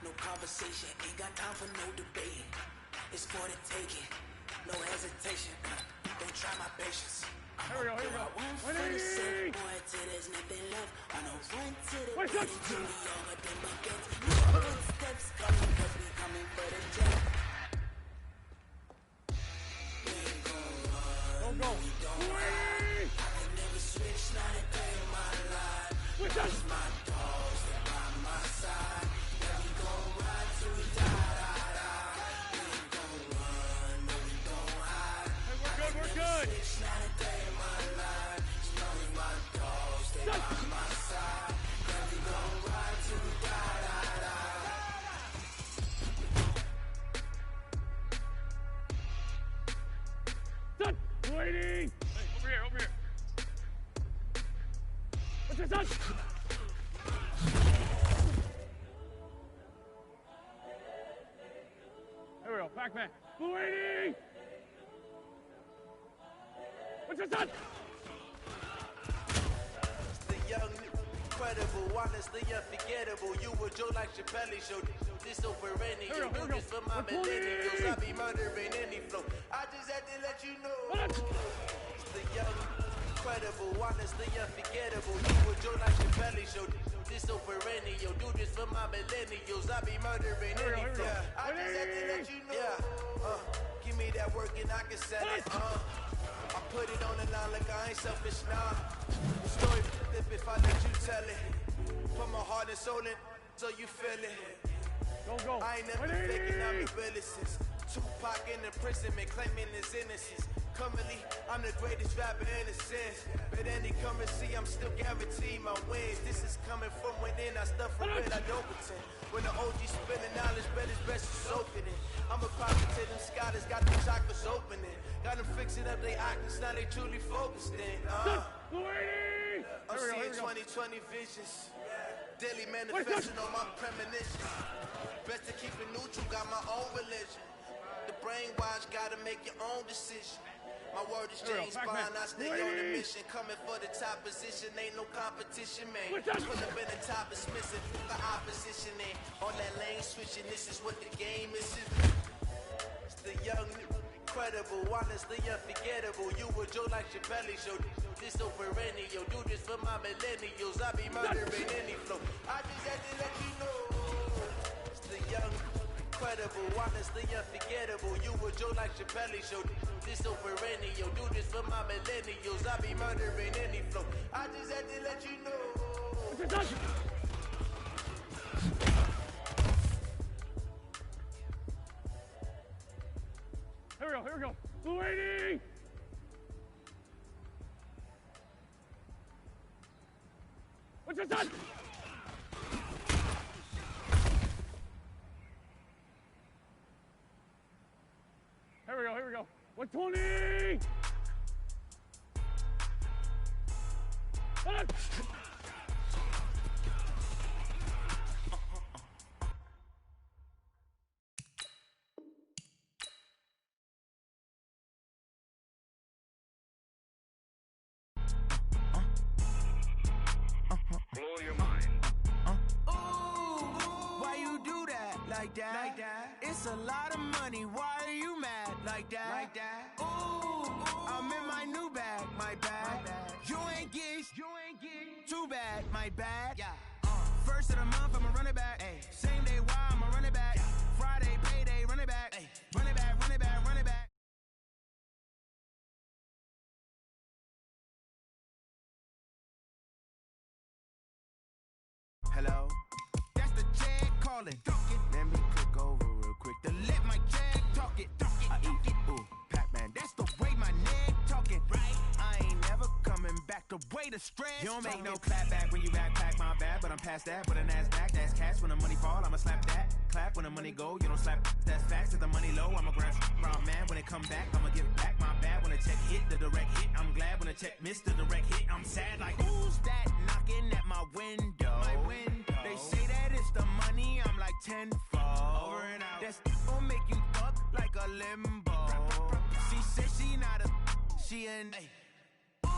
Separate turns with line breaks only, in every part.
No conversation, ain't got time for no debate. It's for the taking, no hesitation. Don't try my patience.
Here we go, here we go.
For the sake, boy, till there's nothing left. I know run to the beat until we all got them buckets. Footsteps coming, cause we coming for the jet. We ain't gon' run,
Don't go.
we don't hide. I can never switch, not a day in my life. It's my dogs, they're by my side. Yeah, we gon' ride till we die. We ain't gon' run, no, we don't hide.
Hey, we're good.
Switch, not a day in my life. It's only my dogs, they by my side. Yeah, we gon' ride till we die.
Son, waiting. Hey, over here, over here. What's your son? There we go, Pac-Man. Waiting. What's your son?
The young, incredible, honestly unforgettable. You were Joe like Chappelle show. This so perennial. Do this for my millennials. I be murdering any flow. I just had to let you know. It's the young, incredible, honestly unforgettable. You were Joe like Chappelle show. This so perennial. Do this for my millennials. I be murdering any flow. I just had to let you know. Yeah. Give me that work and I can sell it. I put it on the line like I ain't selfish, nah. The story if I let you tell it. Put my heart and soul in so you feel it.
Don't go.
I ain't never faking, I'm a realist. Tupac in imprisonment, claiming his innocence. Currently, I'm the greatest rapper in a sense. But any currency, I'm still guaranteed my wins. This is coming from within, I stuff for real, I don't pretend. When the OG spilling knowledge, bet it's best to soak in it. I'm a prophet to them scholars, got them chakras opening. Got them fixing up they octaves, now they truly focused in. I'm seeing 2020 visions. Daily manifesting on my premonitions. Best to keep it neutral, got my own religion. The brainwash, gotta make your own decision. My word is James Bond, I stay on the mission. Coming for the top position, ain't no competition, man. Pull up in the top is missing, the opposition ain't. On that lane switching, this is what the game is. It's the young, incredible, honestly unforgettable. You were Joe like Chappelle show. This so perennial, do this for my millennials. I be murdering any flow. I just had to let you know. It's the young, incredible, honestly unforgettable. You were Joe like Chappelle show. This so perennial, do this for my millennials. I be murdering any flow. I just had to let you know.
Here we go, here we go. Waiting. What's your son? Here we go, here we go. 120!
Blow your mind.
Ooh, why you do that? Like that? Like that? It's a lot of money. Why are you mad? Like that? Like that? Ooh, I'm in my new bag. My bad. You ain't get. Too bad. My bad. Yeah. First of the month, I'ma run it back. Ay. Same day, why I'ma run it back. Yeah. Friday, payday, run it back. Ay. Run it back, run it back, run it back. Hello? That's the Jag calling. Let me click over real quick to let my Jag talk it. I eat it, ooh, Pac-Man. That's the way my neck talking. Right? I ain't never coming back the way the stress. You don't make no clap back when you backpack, my bad, but I'm past that. But a NASDAQ, that's cash. When the money fall, I'ma slap that. Clap when the money go, you don't slap. That's facts. If the money low, I'ma grab round man. When it come back, I'ma give back my bad. When the check hit, the direct hit. I'm glad when the check missed the direct hit. I'm sad like, who's that knocking at my window? My window. They say that it's the money, I'm like tenfold. Over and out. That's gon' make you fuck like a limbo. She said she not a, she an. Ooh,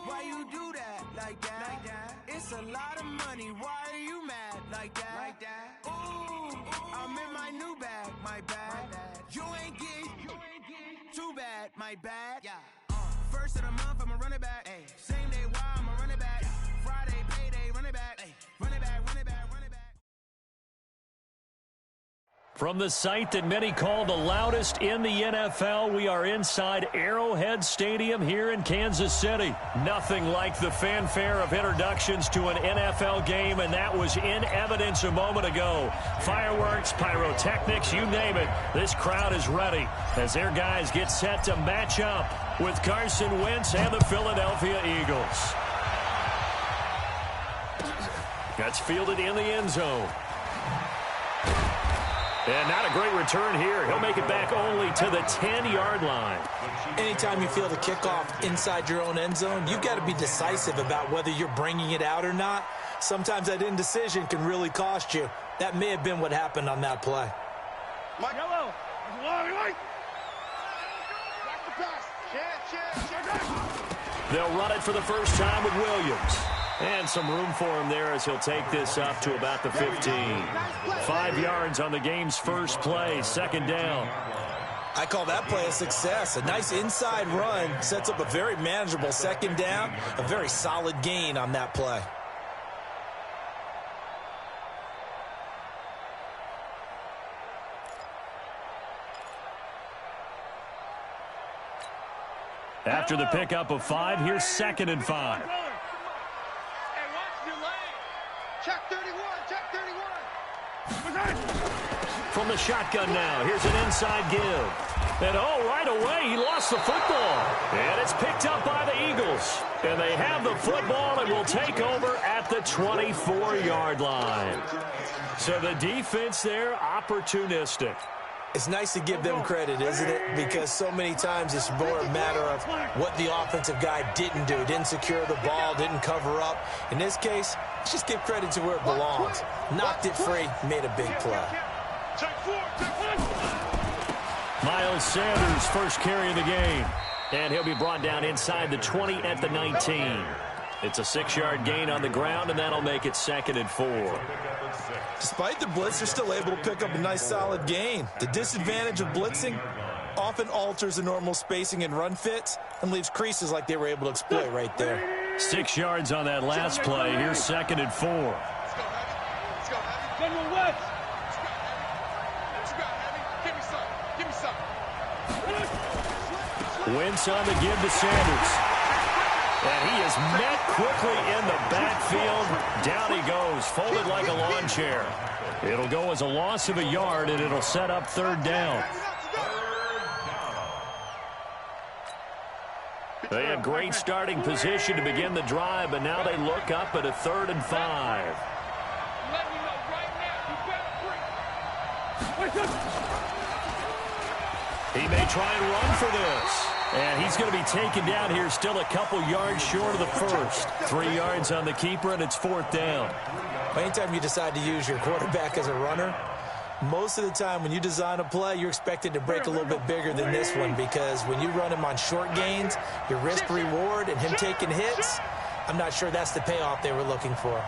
why you do that? Like that? Like that? It's a lot of money, why are you mad like that? Ooh, I'm in my new bag, my bad. You ain't get too bad, my bad. First of the month, I'ma run it back. Same day, why I'ma run it back. Friday, payday, run it back. Run it back, run it back, run it back.
From the site that many call the loudest in the NFL, we are inside Arrowhead Stadium here in Kansas City. Nothing like the fanfare of introductions to an NFL game, and that was in evidence a moment ago. Fireworks, pyrotechnics, you name it. This crowd is ready as their guys get set to match up with Carson Wentz and the Philadelphia Eagles. That's fielded in the end zone. And not a great return here. He'll make it back only to the 10-yard line.
Anytime you field a kickoff inside your own end zone, you've got to be decisive about whether you're bringing it out or not. Sometimes that indecision can really cost you. That may have been what happened on that play.
Mike, yellow.
They'll run it for the first time with Williams. And some room for him there as he'll take this up to about the 15. 5 yards on the game's first play, second down.
I call that play a success. A nice inside run sets up a very manageable second down, a very solid gain on that play.
After the pickup of 5, here's 2nd and 5.
Check 31, check 31.
From the shotgun now, here's an inside give. And right away, he lost the football. And it's picked up by the Eagles. And they have the football and will take over at the 24-yard line. So the defense there, opportunistic.
It's nice to give them credit, isn't it? Because so many times it's more a matter of what the offensive guy didn't do. Didn't secure the ball, didn't cover up. In this case, let's just give credit to where it belongs. Knocked it free, made a big play.
Miles Sanders, first carry of the game. And he'll be brought down inside the 20 at the 19. It's a 6-yard gain on the ground, and that'll make it 2nd and 4.
Despite the blitz, they're still able to pick up a nice solid gain. The disadvantage of blitzing often alters the normal spacing and run fits and leaves creases like they were able to exploit right there.
6 yards on that last play. Here's 2nd and 4.
Let's go, Heavy. General West. Give me some.
Wentz on the give to Sanders. And he is met quickly in the backfield. Down he goes, folded like a lawn chair. It'll go as a loss of a yard, and it'll set up 3rd down. They had great starting position to begin the drive, but now they look up at a 3rd and 5. He may try and run for this. And he's going to be taken down here, still a couple yards short of the first. 3 yards on the keeper, and it's 4th down.
Anytime you decide to use your quarterback as a runner, most of the time when you design a play, you're expected to break a little bit bigger than this one, because when you run him on short gains, your risk-reward and him taking hits, I'm not sure that's the payoff they were looking for.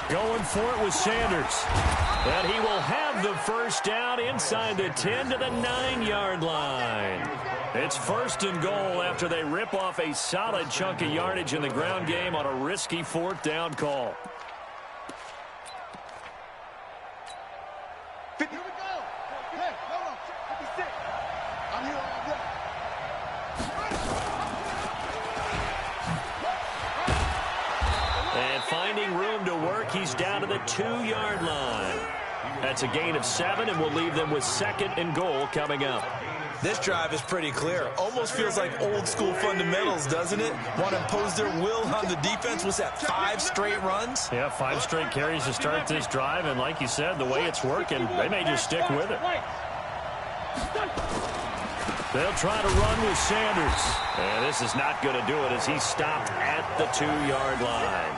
Going for it with Sanders. And he will have the first down inside the 10 to the 9-yard line. It's 1st and goal after they rip off a solid chunk of yardage in the ground game on a risky 4th down call.
Here we go. Hey, hold on. 56. I'm here all day.
And finding room to work, he's down to the 2-yard line. That's a gain of 7, and will leave them with 2nd and goal coming up.
This drive is pretty clear. Almost feels like old-school fundamentals, doesn't it? Want to impose their will on the defense. Was that 5 straight runs?
Yeah, 5 straight carries to start this drive, and like you said, the way it's working, they may just stick with it. They'll try to run with Sanders. And this is not going to do it as he's stopped at the 2-yard line.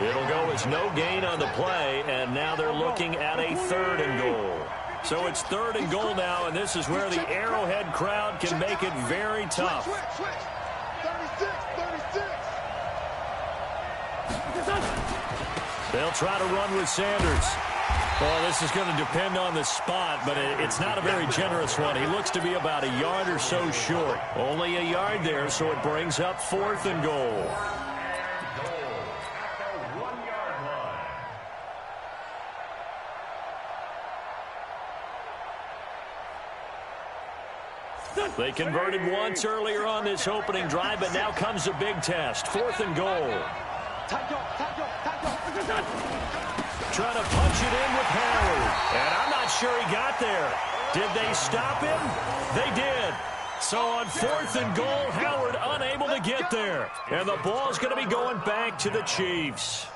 It'll go as no gain on the play, and now they're looking at a 3rd and goal. So it's 3rd and goal now, and this is where the Arrowhead crowd can make it very tough.
36.
They'll try to run with Sanders. Well, this is going to depend on the spot, but it's not a very generous one. He looks to be about a yard or so short. Only a yard there, so it brings up 4th and goal. They converted once earlier on this opening drive, but now comes a big test. 4th and goal. Trying to punch it in with Howard. And I'm not sure he got there. Did they stop him? They did. So on 4th and goal, Howard unable to get there. And the ball's going to be going back to the Chiefs.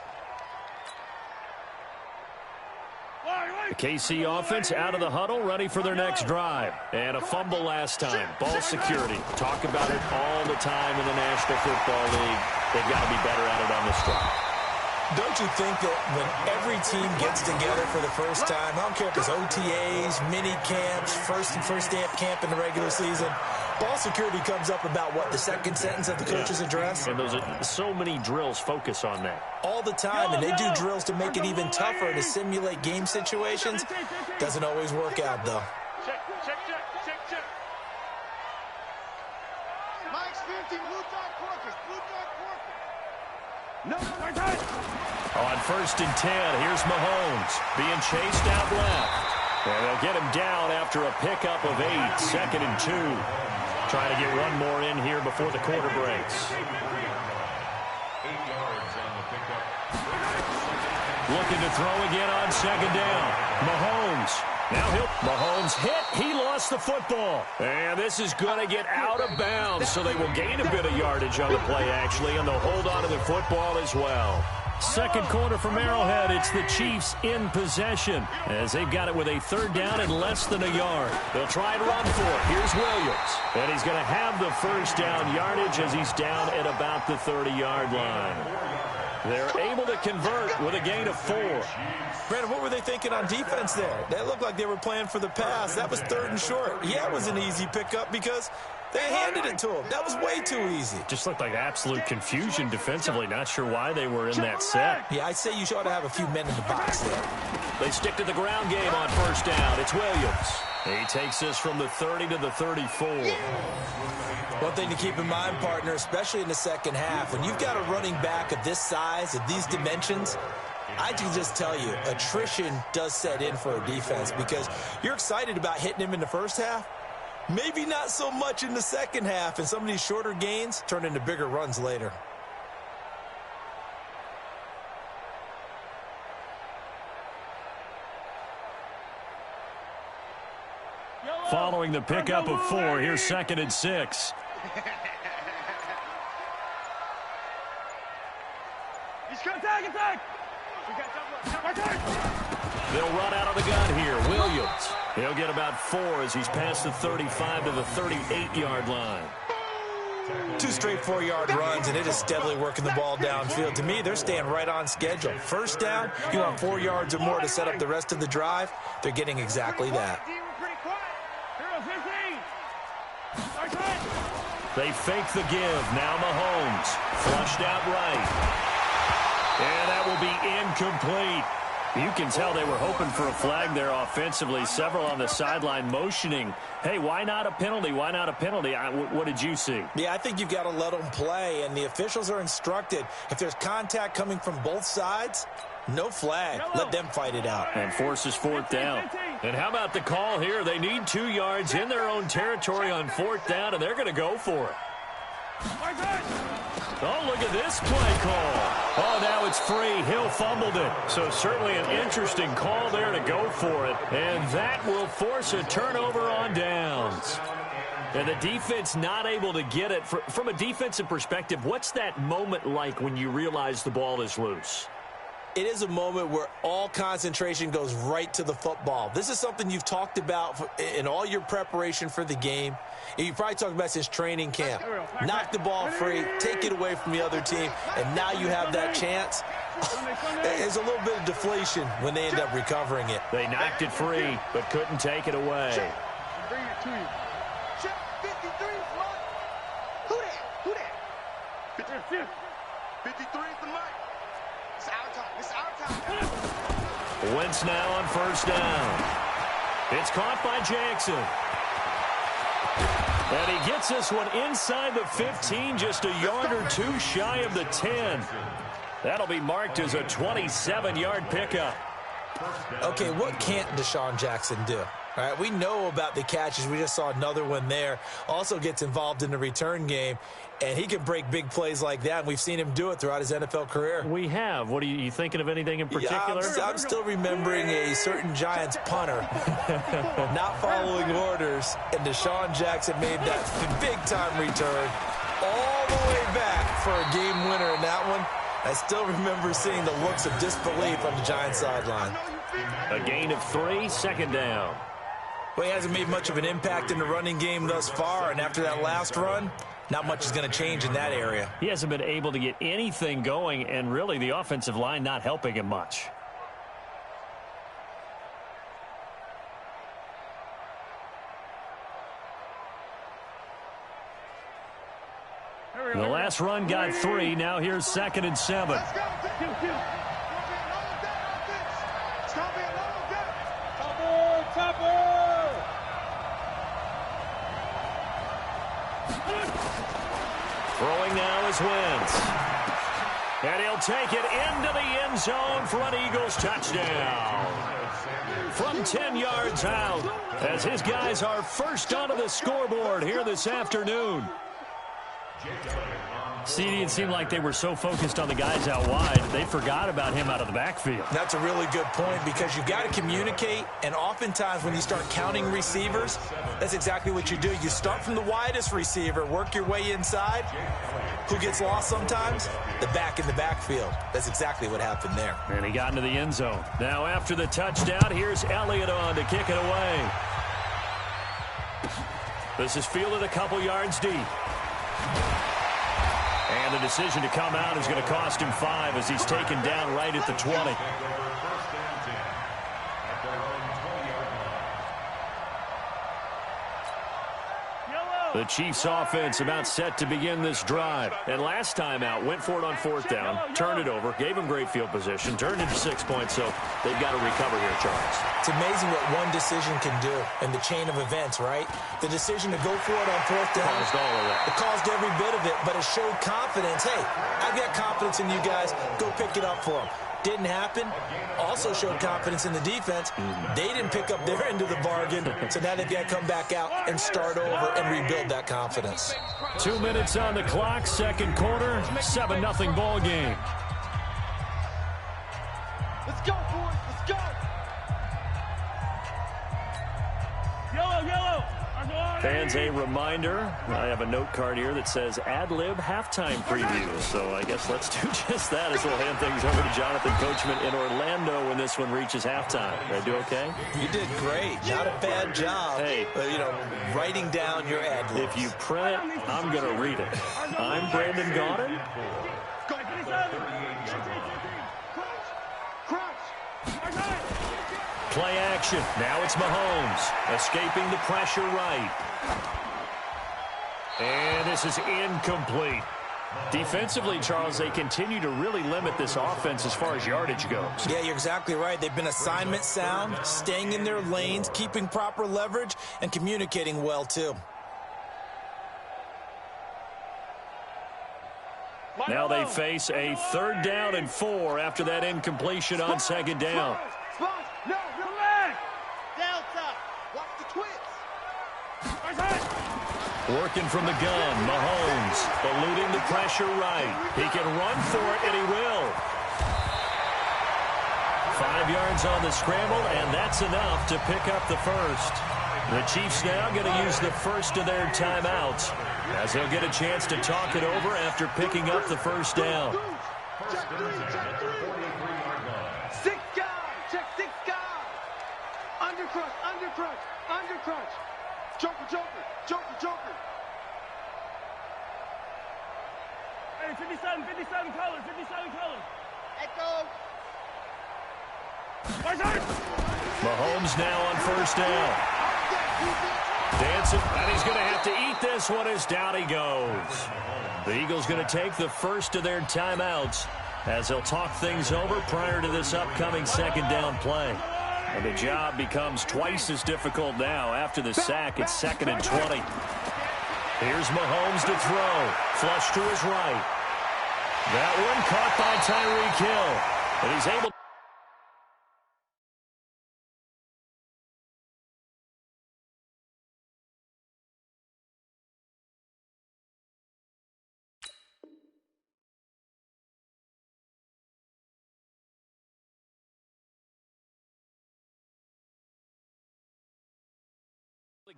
The KC offense out of the huddle, ready for their next drive. And a fumble last time. Ball security. Talk about it all the time in the National Football League. They've got to be better at it on this drive.
Don't you think that when every team gets together for the first time, I don't care if it's OTAs, mini camps, first day of camp in the regular season, ball security comes up about, what, the second sentence of the coach's address?
And those are so many drills focus on that.
All the time, and they do drills to make it even tougher to simulate game situations. Doesn't always work out, though.
Check. Mike's 50, blue dot Corpus. No, my time.
On 1st and 10, here's Mahomes being chased out left. And they'll get him down after a pickup of 8, 2nd and 2. Trying to get one more in here before the quarter breaks. Looking to throw again on 2nd down. Mahomes. Mahomes hit. He lost the football. And this is going to get out of bounds, so they will gain a bit of yardage on the play, actually, and they'll hold on to the football as well. Second quarter from Arrowhead. It's the Chiefs in possession as they've got it with a 3rd down and less than a yard. They'll try and run for it. Here's Williams. And he's going to have the 1st down yardage as he's down at about the 30-yard line. They're able to convert with a gain of 4.
Brandon, what were they thinking on defense there? That looked like they were playing for the pass. That was 3rd and short. Yeah, it was an easy pickup because they handed it to him. That was way too easy.
Just looked like absolute confusion defensively. Not sure why they were in that set.
Yeah, I'd say you ought to have a few men in the box there.
They stick to the ground game on 1st down. It's Williams. He takes this from the 30 to the 34.
One thing to keep in mind, partner, especially in the second half, when you've got a running back of this size, of these dimensions, I can just tell you, attrition does set in for a defense because you're excited about hitting him in the first half. Maybe not so much in the second half, and some of these shorter gains turn into bigger runs later.
Following the pickup of 4, here's 2nd and 6.
Attack!
They'll run out of the gun here. Williams. He'll get about 4 as he's past the 35 to the 38-yard line.
2 straight 4-yard runs, and it is steadily working the ball downfield. To me, they're staying right on schedule. 1st down, you want 4 yards or more to set up the rest of the drive. They're getting exactly that.
They fake the give. Now Mahomes. Flushed out right. And that will be incomplete. You can tell they were hoping for a flag there offensively. Several on the sideline motioning. Hey, why not a penalty? Why not a penalty? What did you see?
Yeah, I think you've got to let them play, and the officials are instructed. If there's contact coming from both sides, no flag. Let them fight it out.
And forces 4th down. And how about the call here? They need 2 yards in their own territory on 4th down, and they're going to go for it. Oh, look at this play call. Oh, now it's free. Hill fumbled it. So certainly an interesting call there to go for it. And that will force a turnover on downs. And the defense not able to get it. From a defensive perspective, what's that moment like when you realize the ball is loose?
It is a moment where all concentration goes right to the football. This is something you've talked about in all your preparation for the game. And you probably talked about since training camp. Knock the ball free, take it away from the other team, and now you have that chance. There's a little bit of deflation when they end up recovering it.
They knocked it free, but couldn't take it away.
Bring it to you. Check 53, Who that? 53 is the mic. It's our time. It's our time.
Wentz now on first down. It's caught by Jackson. And he gets this one inside the 15, just a yard or two shy of the 10. That'll be marked as a 27-yard pickup.
Okay, what can't Deshaun Jackson do? All right, we know about the catches. We just saw another one there. Also gets involved in the return game, and he can break big plays like that. And we've seen him do it throughout his NFL career.
We have. What are you thinking of anything in particular?
Yeah, I'm still remembering a certain Giants punter not following orders, and Deshaun Jackson made that big-time return all the way back for a game winner in that one. I still remember seeing the looks of disbelief on the Giants sideline.
A gain of 3, second down.
Well, he hasn't made much of an impact in the running game thus far, and after that last run, not much is going to change in that area.
He hasn't been able to get anything going, and really the offensive line not helping him much. The last run got 3. Now here's 2nd and 7.
Let's go. It's going to be a long day.
Throwing now is Wentz. And he'll take it into the end zone for an Eagles touchdown. From 10 yards out, as his guys are first onto the scoreboard here this afternoon. CD, it seemed like they were so focused on the guys out wide, they forgot about him out of the backfield.
That's a really good point, because you've got to communicate, and oftentimes when you start counting receivers, that's exactly what you do. You start from the widest receiver, work your way inside. Who gets lost sometimes? The back in the backfield. That's exactly what happened there.
And he got into the end zone. Now after the touchdown, here's Elliott on to kick it away. This is fielded a couple yards deep. And the decision to come out is going to cost him 5 as he's taken down right at the 20. The Chiefs offense about set to begin this drive. And last time out, went for it on 4th down, turned it over, gave him great field position, turned into 6 points, so they've got to recover here, Charles.
It's amazing what one decision can do in the chain of events, right? The decision to go for it on 4th down.
Caused all of that.
It caused every bit of it, but it showed confidence. Hey, I've got confidence in you guys. Go pick it up for them. Didn't happen. Also showed confidence in the defense. They didn't pick up their end of the bargain, so now they've got to come back out and start over and rebuild that confidence.
2 minutes on the clock, second quarter, 7-0 ball game.
Let's go, boys. Let's go. Yellow, yellow.
Fans, a reminder, I have a note card here that says ad-lib halftime preview. So I guess let's do just that as we'll hand things over to Jonathan Coachman in Orlando when this one reaches halftime. Did I do okay?
You did great. Not a bad job.
Hey.
Writing down your ad-libs.
If you print it, I'm going to read it. I'm Brandon Gaudin. Play action. Now it's Mahomes escaping the pressure right. And this is incomplete. Defensively, Charles, they continue to really limit this offense as far as yardage goes.
Yeah, you're exactly right. They've been assignment sound, staying in their lanes, keeping proper leverage, and communicating well, too.
Now they face a 3rd down and 4 after that incompletion on 2nd down.
No, relax. Delta. Watch the twist.
Working from the gun, Mahomes eluding the pressure right. He can run for it, and he will. 5 yards on the scramble, and that's enough to pick up the first. The Chiefs now going to use the first of their timeouts as they'll get a chance to talk it over after picking up the first down.
Check 3, check 3. 6 guys. Check 6 guys. Undercrush, undercrush, undercrush. Joker, joker, joker, joker. Hey, 57 colors, 57 colors. Echo.
Mahomes now on first down. Dancing, and he's going to have to eat this one as down he goes. The Eagles going to take the first of their timeouts as he'll talk things over prior to this upcoming second down play. And the job becomes twice as difficult now. After the sack, it's 2nd and 20. Here's Mahomes to throw. Flush to his right. That one caught by Tyreek Hill. And he's able to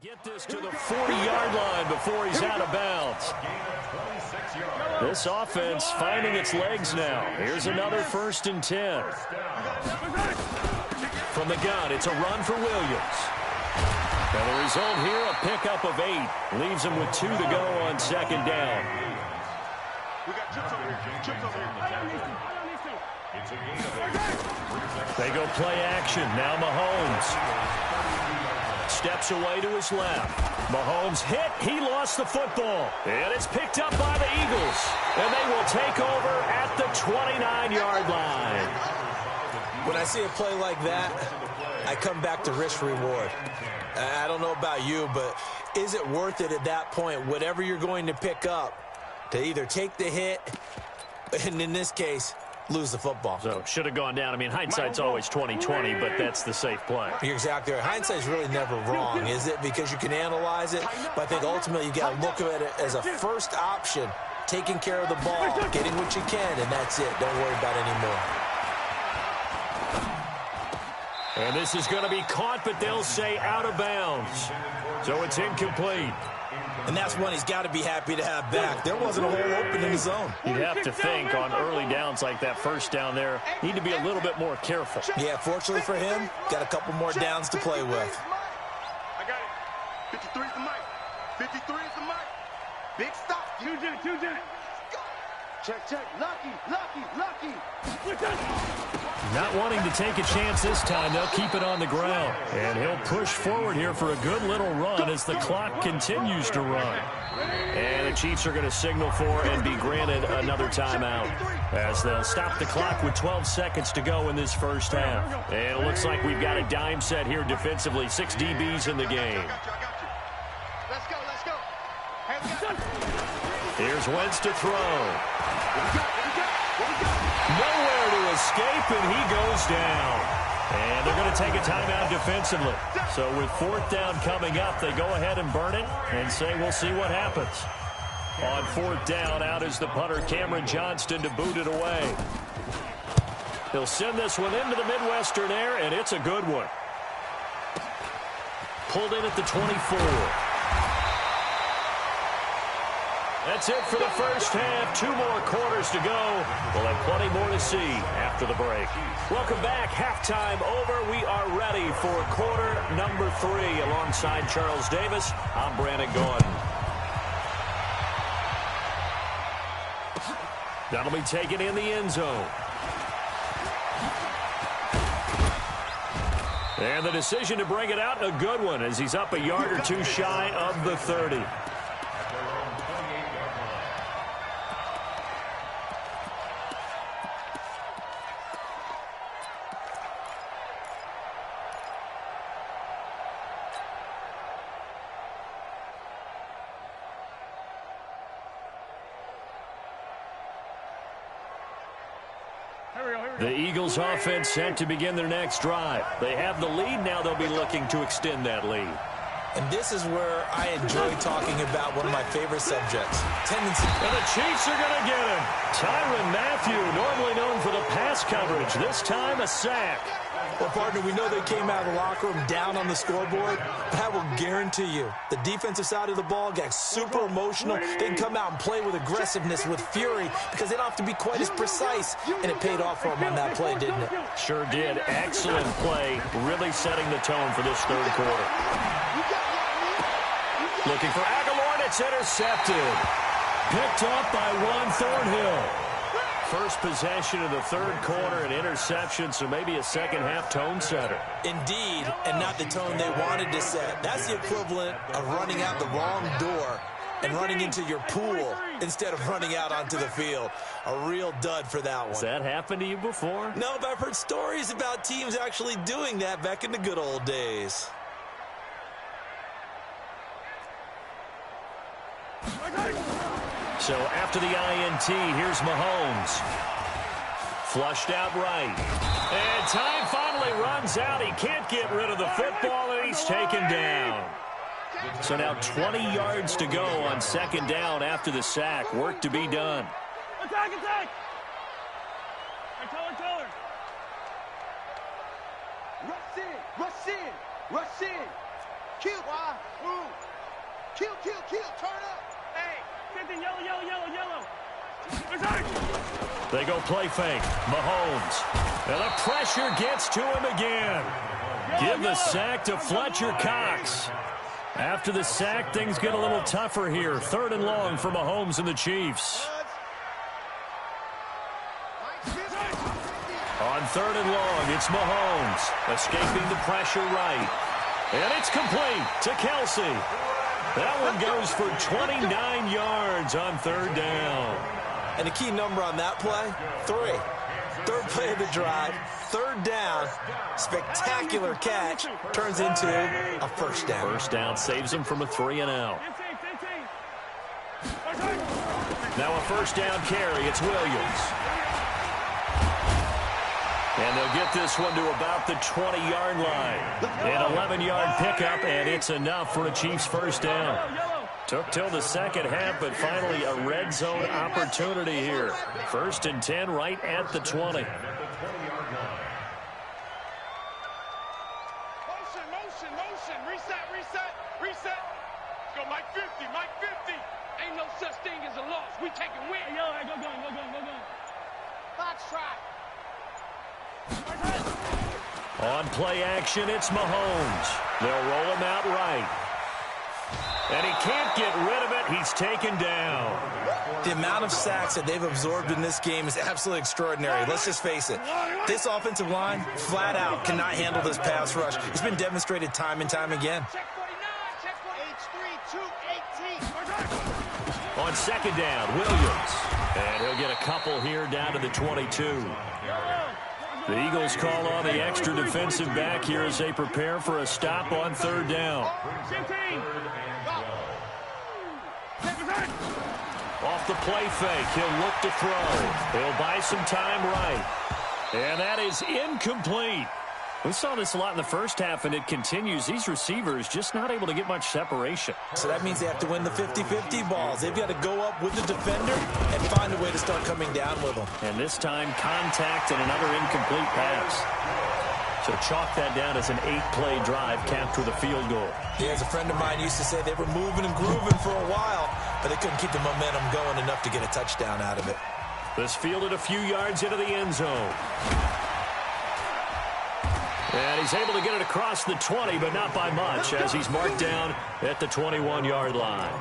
get this to the 40-yard line before he's out of bounds. This offense finding its legs now. Here's another 1st and 10. From the gun, it's a run for Williams. And the result here, a pickup of 8. Leaves him with 2 to go on 2nd down. They go play action. Now Mahomes steps away to his left. Mahomes hit. He lost the football. And it's picked up by the Eagles. And they will take over at the 29-yard line.
When I see a play like that, I come back to risk-reward. I don't know about you, but is it worth it at that point, whatever you're going to pick up, to either take the hit, and in this case, lose the football?
So should have gone down. I mean, hindsight's always 20/20, but that's the safe play.
You're exactly right. Hindsight's really never wrong, is it? Because you can analyze it, but I think ultimately you got to look at it as a first option, taking care of the ball, getting what you can, and that's it. Don't worry about it anymore.
And this is going to be caught, but they'll say out of bounds. So it's incomplete.
And that's one he's got to be happy to have back. There wasn't a hole open in the zone.
You'd have to think on early downs like that, first down there, need to be a little bit more careful.
Yeah, fortunately for him, got a couple more downs to play with.
I got it. 53 is the mic. 53 is the mic. Big stop. 2 down. Check. Lucky.
Not wanting to take a chance this time. They'll keep it on the ground. And he'll push forward here for a good little run as the clock continues to run. And the Chiefs are going to signal for and be granted another timeout, as they'll stop the clock with 12 seconds to go in this first half. And it looks like we've got a dime set here defensively. 6 DBs in the game.
Let's go.
Here's Wentz to throw. Nowhere to escape, and he goes down. And they're going to take a timeout defensively. So with 4th down coming up, they go ahead and burn it and say we'll see what happens. On 4th down, out is the punter, Cameron Johnston, to boot it away. He'll send this one into the Midwestern air, and it's a good one. Pulled in at the 24. That's it for the first half. 2 more quarters to go. We'll have plenty more to see after the break. Welcome back. Halftime over. We are ready for quarter number 3. Alongside Charles Davis, I'm Brandon Gordon. That'll be taken in the end zone. And the decision to bring it out, a good one, as he's up a yard or 2 shy of the 30. The Eagles offense set to begin their next drive. They have the lead. Now they'll be looking to extend that lead.
And this is where I enjoy talking about one of my favorite subjects, tendency.
And the Chiefs are going to get him. Tyrann Mathieu, normally known for the pass coverage. This time a sack.
Well, partner, we know they came out of the locker room down on the scoreboard. But I will guarantee you, the defensive side of the ball got super emotional. They can come out and play with aggressiveness, with fury, because they don't have to be quite as precise. And it paid off for them on that play, didn't it?
Sure did. Excellent play, really setting the tone for this third quarter. Looking for Aguilar, and it's intercepted. Picked up by Juan Thornhill. First possession of the third quarter, an interception, so maybe a second-half tone setter.
Indeed, and not the tone they wanted to set. That's the equivalent of running out the wrong door and running into your pool instead of running out onto the field. A real dud for that one.
Has that happened to you before?
No, but I've heard stories about teams actually doing that back in the good old days.
So after the INT, here's Mahomes. Flushed out right. And time finally runs out. He can't get rid of the football, and he's taken down. So now 20 yards to go on second down after the sack. Work to be done.
Attack, attack! Taller. Rush in. Kill, move. Kill, turn up. Hey, 50, yellow. Attack!
They go play fake. Mahomes. And the pressure gets to him again. Give the sack to Fletcher Cox. After the sack, things get a little tougher here. 3rd and long for Mahomes and the Chiefs. On 3rd and long, it's Mahomes. Escaping the pressure right. And it's complete to Kelsey. That one goes for 29 yards on 3rd down.
And the key number on that play, 3. 3rd play of the drive, 3rd down, spectacular catch, turns into a first down.
First down saves him from a 3-and-out. Now a first down carry, it's Williams. And they'll get this one to about the 20-yard line. An 11-yard pickup, and it's enough for a Chiefs first down. Took till the second half, but finally a red zone opportunity here. 1st and 10 right at the 20.
Motion. Reset. Let's go, Mike 50. Ain't no such thing as a loss. We taking win. Hey, go gun. Box trap.
On play action, it's Mahomes. They'll roll him out right. And he can't get rid of it. He's taken down.
The amount of sacks that they've absorbed in this game is absolutely extraordinary. Let's just face it. This offensive line, flat out, cannot handle this pass rush. It's been demonstrated time and time again.
Check 49, H3, 2, 18.
On second down, Williams. And he'll get a couple here down to the 22. The Eagles call on the extra defensive back here as they prepare for a stop on 3rd down. Off the play fake, he'll look to throw. He'll buy some time right. And that is incomplete. We saw this a lot in the first half, and it continues. These receivers just not able to get much separation.
So that means they have to win the 50-50 balls. They've got to go up with the defender and find a way to start coming down with them.
And this time, contact and another incomplete pass. So chalk that down as an 8-play drive capped with a field goal.
Yeah, as a friend of mine used to say, they were moving and grooving for a while, but they couldn't keep the momentum going enough to get a touchdown out of it.
This fielded a few yards into the end zone. And he's able to get it across the 20, but not by much, as he's marked down at the 21-yard line.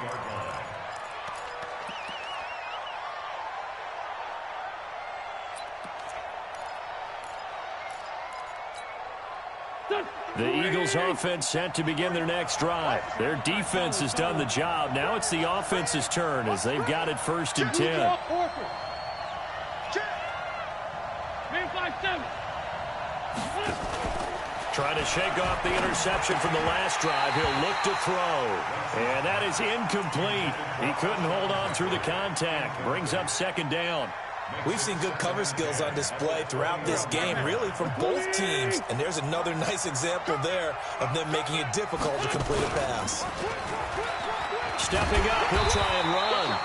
The Eagles offense set to begin their next drive. Their defense has done the job. Now it's the offense's turn as they've got it 1st and 10.
Man 5-7.
Trying to shake off the interception from the last drive. He'll look to throw. And that is incomplete. He couldn't hold on through the contact. Brings up 2nd down.
We've seen good cover skills on display throughout this game, really from both teams. And there's another nice example there of them making it difficult to complete a pass.
Stepping up, he'll try and run.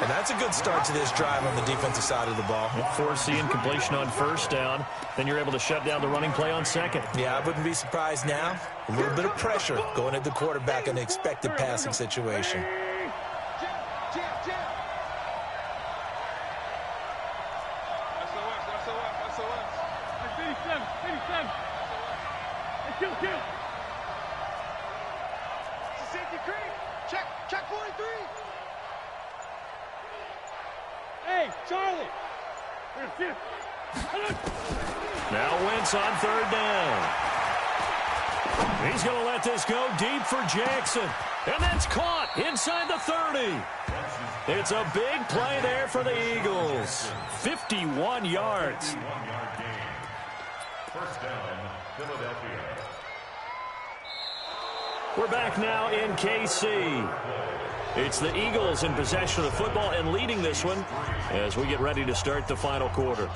And that's a good start to this drive on the defensive side of the ball.
Force the incompletion on 1st down. Then you're able to shut down the running play on 2nd.
Yeah, I wouldn't be surprised now. A little bit of pressure going at the quarterback in the expected passing situation.
Check 43. Hey, Charlie.
Now Wentz on 3rd down. He's going to let this go deep for Jackson. And that's caught inside the 30. It's a big play there for the Eagles. 51 yards.
First down, Philadelphia.
We're back now in KC. It's the Eagles in possession of the football and leading this one as we get ready to start the final quarter.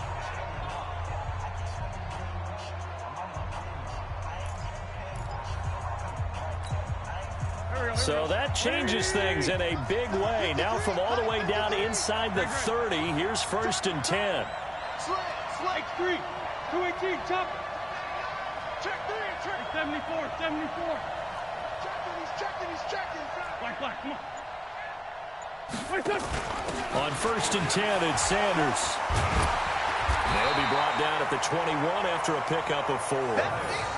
So that changes things in a big way. Now from all the way down inside the 30, here's 1st and 10.
Slide 3, 218, chop. Check 3, check 74, 74. He's checking. Black, come on.
On 1st and 10, it's Sanders. They'll be brought down at the 21 after a pickup of 4.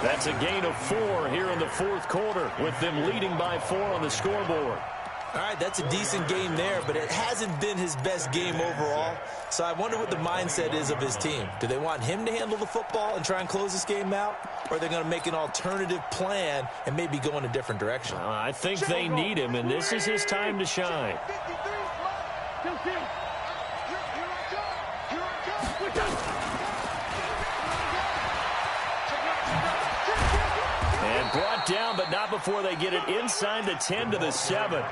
That's a gain of 4 here in the 4th quarter with them leading by 4 on the scoreboard.
All right, that's a decent game there, but it hasn't been his best game overall. So I wonder what the mindset is of his team. Do they want him to handle the football and try and close this game out? Or are they going to make an alternative plan and maybe go in a different direction?
I think they need him, and this is his time to shine. And brought down, but not before they get it inside the 10 to the 7.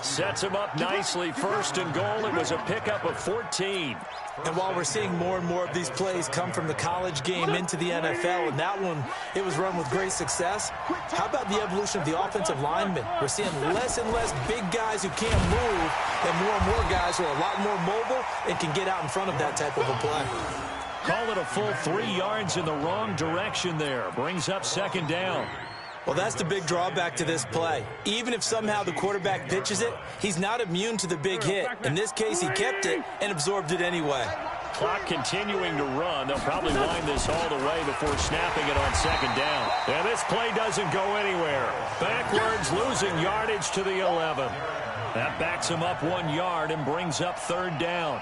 Sets him up nicely. 1st and goal. It was a pickup of 14.
And while we're seeing more and more of these plays come from the college game into the NFL, and that one, it was run with great success, how about the evolution of the offensive linemen? We're seeing less and less big guys who can't move and more guys who are a lot more mobile and can get out in front of that type of a play.
Call it a full 3 yards in the wrong direction there. Brings up 2nd down.
Well, that's the big drawback to this play. Even if somehow the quarterback pitches it, he's not immune to the big hit. In this case, he kept it and absorbed it anyway.
Clock continuing to run. They'll probably wind this all the way before snapping it on 2nd down. And this play doesn't go anywhere. Backwards, losing yardage to the 11. That backs him up 1 yard and brings up 3rd down.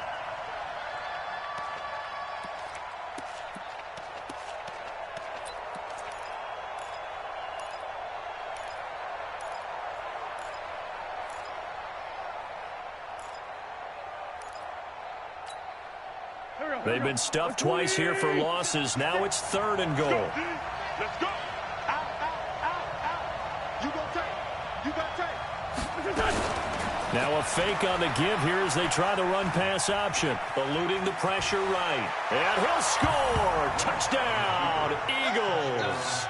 They've been stuffed twice here for losses. Now it's 3rd and goal.
Let's go. Out. You go take. You got take.
Now a fake on the give here as they try the run-pass option. Eluding the pressure right. And he'll score. Touchdown, Eagles.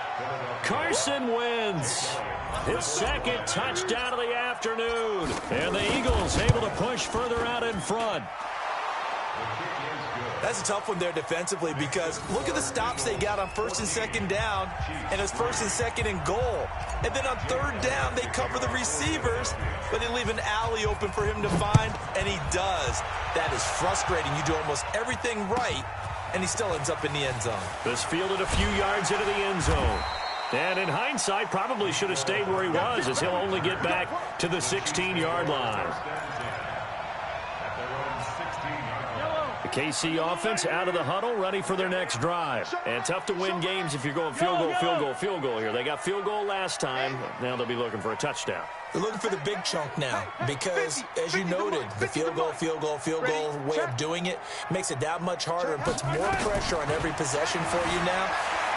Carson wins his 2nd touchdown of the afternoon. And the Eagles able to push further out in front.
That's a tough one there defensively because look at the stops they got on 1st and 2nd down, and it's 1st and 2nd and goal. And then on 3rd down, they cover the receivers, but they leave an alley open for him to find, and he does. That is frustrating. You do almost everything right, and he still ends up in the end zone.
This fielded a few yards into the end zone. And in hindsight, probably should have stayed where he was as he'll only get back to the 16-yard line. The KC offense out of the huddle, ready for their next drive. And tough to win games if you're going field goal here. They got field goal last time. Now they'll be looking for a touchdown.
They're looking for the big chunk now because, as you noted, the field goal way of doing it makes it that much harder and puts more pressure on every possession for you now.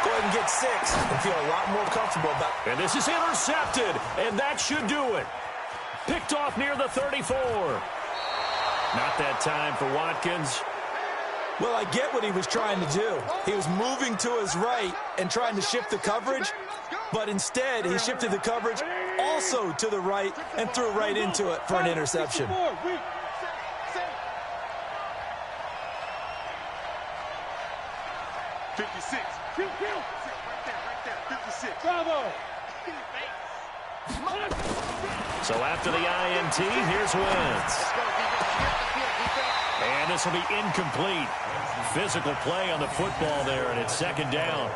Go ahead and get 6 and feel a lot more comfortable about it.
And this is intercepted, and that should do it. Picked off near the 34. Not that time for Watkins.
Well, I get what he was trying to do. He was moving to his right and trying to shift the coverage, but instead he shifted the coverage also to the right and threw right into it for an interception.
56. Right there. 56. Bravo.
So after the INT, here's Wentz. And this will be incomplete. Physical play on the football there, and it's 2nd down.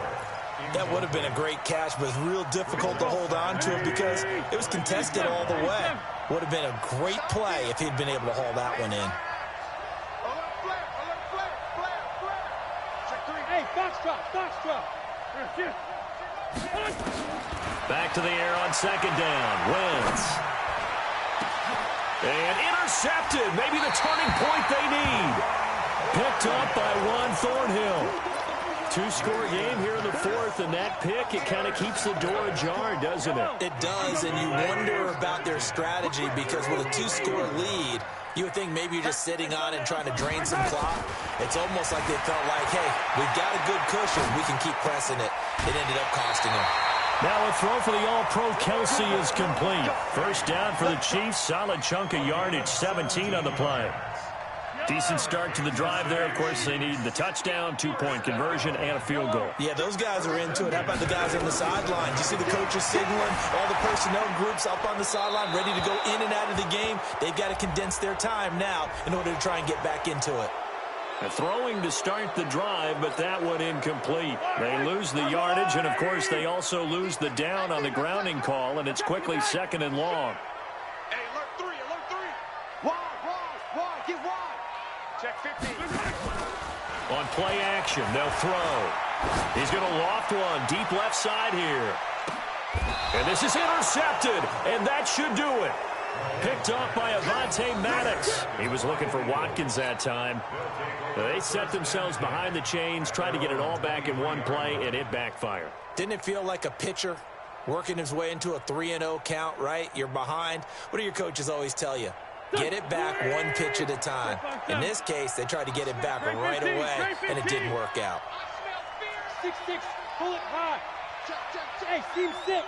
That would have been a great catch, but it's real difficult to hold on to it because it was contested all the way. Would have been a great play if he'd been able to haul that one in.
Hey, box drop.
Back to the air on second down. Wentz. And intercepted. Maybe the turning point they need. Picked up by Juan Thornhill. Two-score game here in the fourth, and that pick, it kind of keeps the door ajar, doesn't it?
It does, and you wonder about their strategy because with a two-score lead, you would think maybe you're just sitting on and trying to drain some clock. It's almost like they felt like, hey, we've got a good cushion. We can keep pressing it. It ended up costing them.
Now a throw for the All-Pro Kelsey is complete. First down for the Chiefs. Solid chunk of yardage, 17 on the play. Decent start to the drive there. Of course, they need the touchdown, two-point conversion, and a field goal.
Yeah, those guys are into it. How about the guys on the sideline? Do you see the coaches signaling? All the personnel groups up on the sideline ready to go in and out of the game. They've got to condense their time now in order to try and get back into it.
Throwing to start the drive, but that one incomplete. They lose the yardage, and, of course, they also lose the down on the grounding call, and it's quickly second and long.
Hey, alert three. Wide, get wide. Check 15.
On play action, they'll throw. He's going to loft one deep left side here. And this is intercepted, and that should do it. Picked off by Avonte Maddox. He was looking for Watkins that time. They set themselves behind the chains, tried to get it all back in one play, and it backfired.
Didn't it feel like a pitcher working his way into a 3-0 count, right? You're behind. What do your coaches always tell you? Get it back one pitch at a time. In this case, they tried to get it back right away, and it didn't work out.
6-6, pull it high. Check. Hey, seam 6.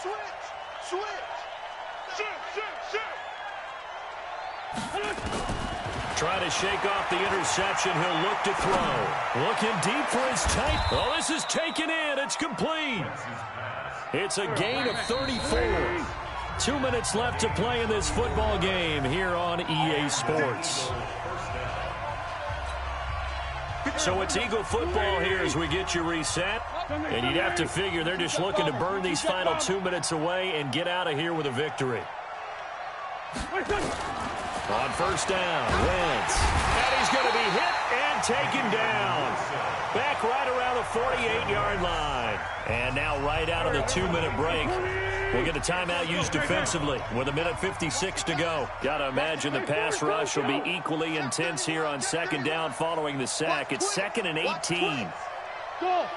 Switch.
Trying to shake off the interception. He'll look to throw. Looking deep for his tight. Oh, this is taken in. It's complete. It's a gain of 34. 2 minutes left to play in this football game here on EA Sports. So it's Eagle football here as we get you reset. And you'd have to figure they're just looking to burn these final 2 minutes away and get out of here with a victory. On first down, Wentz. And he's going to be hit and taken down. Back right around the 48-yard line. And now right out of the 2-minute break, we'll get a timeout used defensively with 1:56 to go. Got to imagine the pass rush will be equally intense here on second down following the sack. It's 2nd and 18.
Go.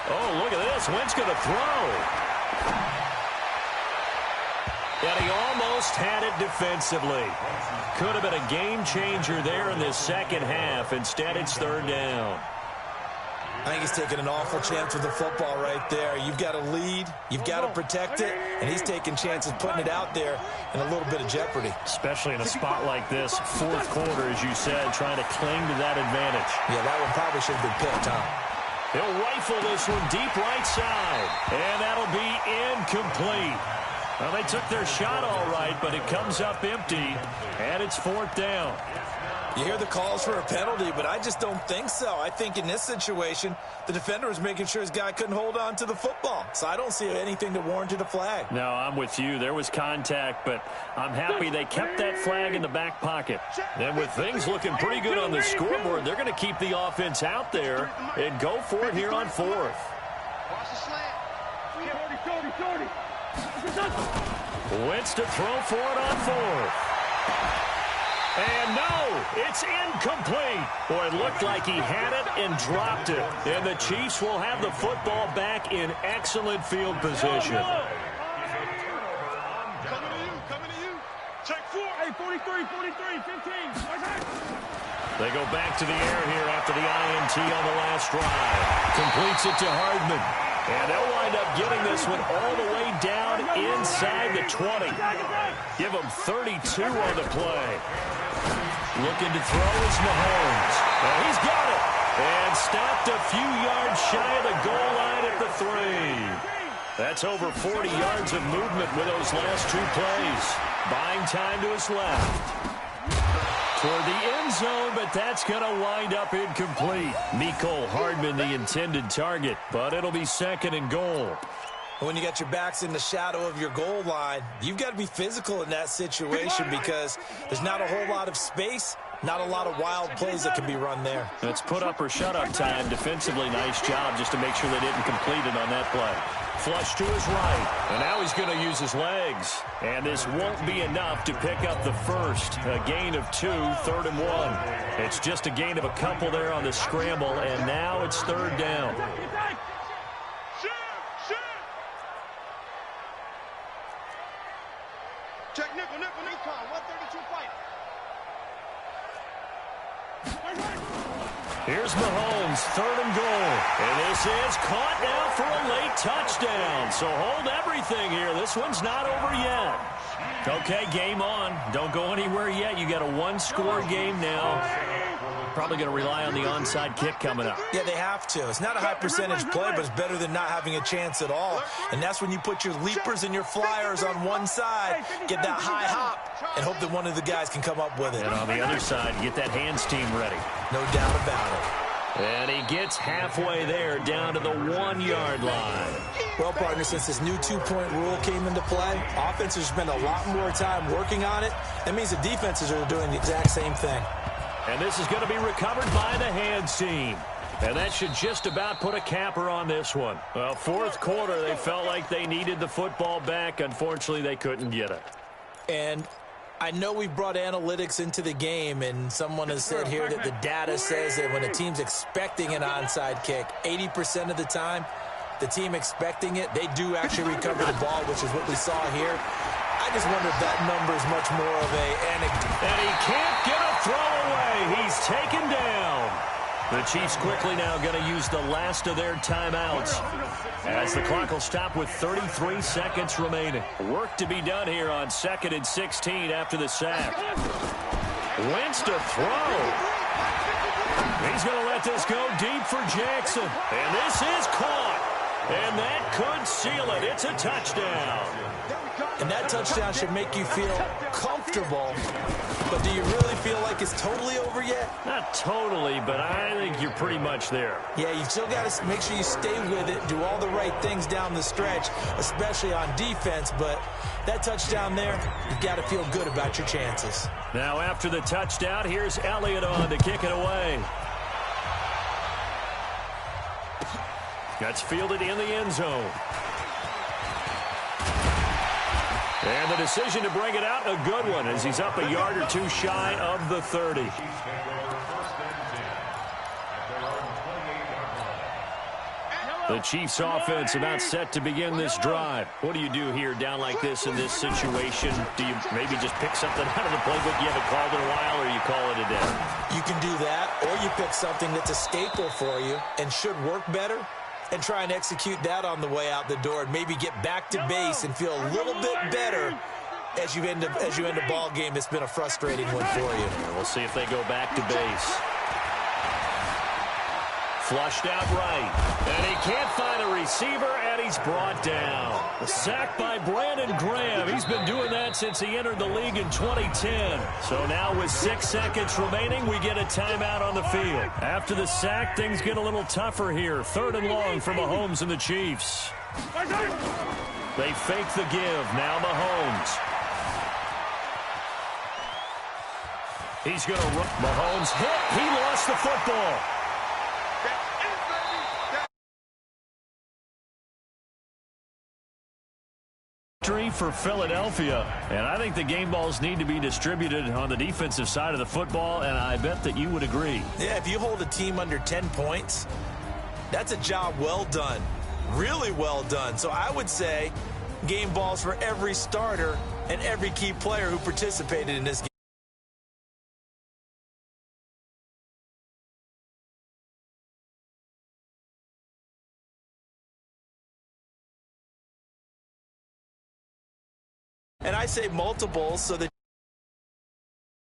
Oh, look at this. Wentz going to throw. And he almost had it defensively. Could have been a game changer there in this second half. Instead, it's third down.
I think he's taking an awful chance with the football right there. You've got to lead, you've got to protect it, and he's taking chances putting it out there in a little bit of jeopardy.
Especially in a spot like this, fourth quarter, as you said, trying to cling to that advantage.
Yeah, that one probably should have been picked, huh?
He'll rifle this one deep right side, and that'll be incomplete. Well, they took their shot all right, but it comes up empty, and it's fourth down.
You hear the calls for a penalty, but I just don't think so. I think in this situation, the defender was making sure his guy couldn't hold on to the football. So I don't see anything that warranted a flag.
No, I'm with you. There was contact, but I'm happy they kept that flag in the back pocket. Then with things looking pretty good on the scoreboard, they're going to keep the offense out there and go for it here on fourth.
Watch the slant. 30.
Wentz to throw for it on fourth. And no, it's incomplete. Boy, it looked like he had it and dropped it. And the Chiefs will have the football back in excellent field position.
Coming to you. Check 4. Hey, 43, 15.
They go back to the air here after the INT on the last drive. Completes it to Hardman. And they'll wind up getting this one all the way down inside the 20. Give them 32 on the play. Looking to throw is Mahomes. And he's got it. And stopped a few yards shy of the goal line at the 3. That's over 40 yards of movement with those last two plays. Buying time to his left. Toward the end zone, but that's going to wind up incomplete. Mecole Hardman, the intended target, but it'll be second and goal.
When you got your backs in the shadow of your goal line, you've got to be physical in that situation because there's not a whole lot of space, not a lot of wild plays that can be run there.
It's put up or shut up time. Defensively, nice job just to make sure they didn't complete it on that play. Flush to his right, and now he's going to use his legs. And this won't be enough to pick up the first. A gain of 2, 3rd and 1. It's just a gain of a couple there on the scramble, and now it's 3rd down.
Check nickel, 132 fight.
Here's Mahomes, 3rd and goal. And this is caught now for a late touchdown. So hold everything here. This one's not over yet. Okay, game on. Don't go anywhere yet. You got a one-score game now. Probably going to rely on the onside kick coming up.
Yeah, they have to. It's not a high percentage play, but it's better than not having a chance at all. And that's when you put your leapers and your flyers on one side, get that high hop, and hope that one of the guys can come up with it.
And on the other side, get that hands team ready.
No doubt about it.
And he gets halfway there, down to the 1-yard line.
Well, partner, since this new two-point rule came into play, offenses spend a lot more time working on it. That means the defenses are doing the exact same thing.
And this is going to be recovered by the hands team. And that should just about put a capper on this one. Well, 4th quarter, they felt like they needed the football back. Unfortunately, they couldn't get it.
And I know we brought analytics into the game, and someone has said here that the data says that when a team's expecting an onside kick, 80% of the time, the team expecting it, they do actually recover the ball, which is what we saw here. I just wonder if that number is much more of a anecdote.
And he can't get a throw away. He's taken down. The Chiefs quickly now going to use the last of their timeouts as the clock will stop with 33 seconds remaining. Work to be done here on 2nd and 16 after the sack. Wentz to throw. He's going to let this go deep for Jackson. And this is caught. And that could seal it. It's a touchdown.
And that touchdown should make you feel comfortable. But do you really feel like it's totally over yet?
Not totally, but I think you're pretty much there.
Yeah, you still got to make sure you stay with it, do all the right things down the stretch, especially on defense. But that touchdown there, you've got to feel good about your chances.
Now after the touchdown, here's Elliott on to kick it away. That's fielded in the end zone. And the decision to bring it out, a good one, as he's up a yard or two shy of the 30. The Chiefs offense about set to begin this drive. What do you do here down like this in this situation? Do you maybe just pick something out of the playbook you haven't called in a while, or you call it a day?
You can do that, or you pick something that's a staple for you and should work better, and try and execute that on the way out the door and maybe get back to base and feel a little bit better as you end a ball game that's been a frustrating one for you.
We'll see if they go back to base. Flushed out right. And he can't find a receiver, and he's brought down. A sack by Brandon Graham. He's been doing that since he entered the league in 2010. So now with 6 seconds remaining, we get a timeout on the field. After the sack, things get a little tougher here. 3rd and long for Mahomes and the Chiefs. They fake the give. Now Mahomes. He's going to run. Mahomes hit. He lost the football. For Philadelphia, and I think the game balls need to be distributed on the defensive side of the football, and I bet that you would agree.
Yeah, if you hold a team under 10 points, that's a job well done, really well done. So I would say game balls for every starter and every key player who participated in this game. And I say multiples so that